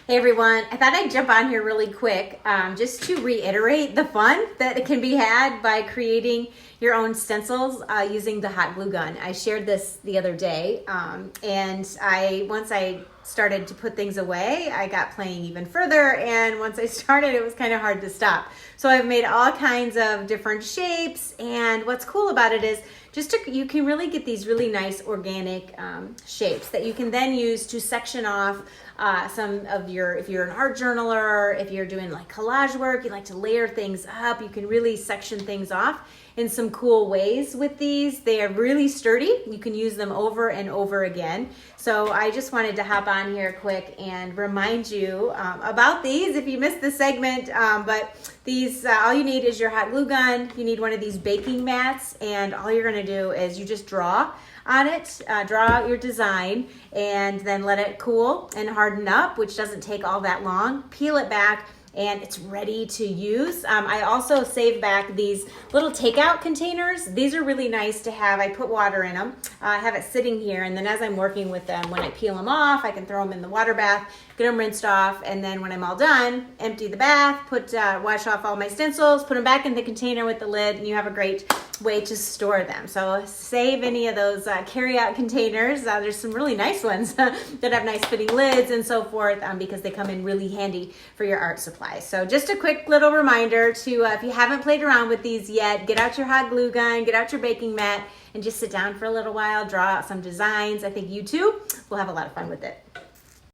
Hey everyone, I thought I'd jump on here really quick just to reiterate the fun that can be had by creating your own stencils using the hot glue gun. I shared this the other day and once I started to put things away, I got playing even further, and once I started it was kind of hard to stop. So I've made all kinds of different shapes, and what's cool about it is you can really get these really nice organic shapes that you can then use to section off some of if you're an art journaler, if you're doing like collage work, you like to layer things up, you can really section things off in some cool ways with these. They are really sturdy. You can use them over and over again. So I just wanted to hop on here quick and remind you about these if you missed the segment. But these, all you need is your hot glue gun. You need one of these baking mats, and all you're gonna do is you just draw on it, draw out your design, and then let it cool and harden up, which doesn't take all that long. Peel it back, and it's ready to use. I also save back these little takeout containers. These are really nice to have. I put water in them. I have it sitting here, and then as I'm working with them, when I peel them off, I can throw them in the water bath, get them rinsed off, and then when I'm all done, empty the bath, wash off all my stencils, put them back in the container with the lid, and you have a great way to store them. So save any of those carry-out containers. There's some really nice ones that have nice fitting lids and so forth because they come in really handy for your art supplies. So just a quick little reminder to, if you haven't played around with these yet, get out your hot glue gun, get out your baking mat, and just sit down for a little while, draw out some designs. I think you too will have a lot of fun with it.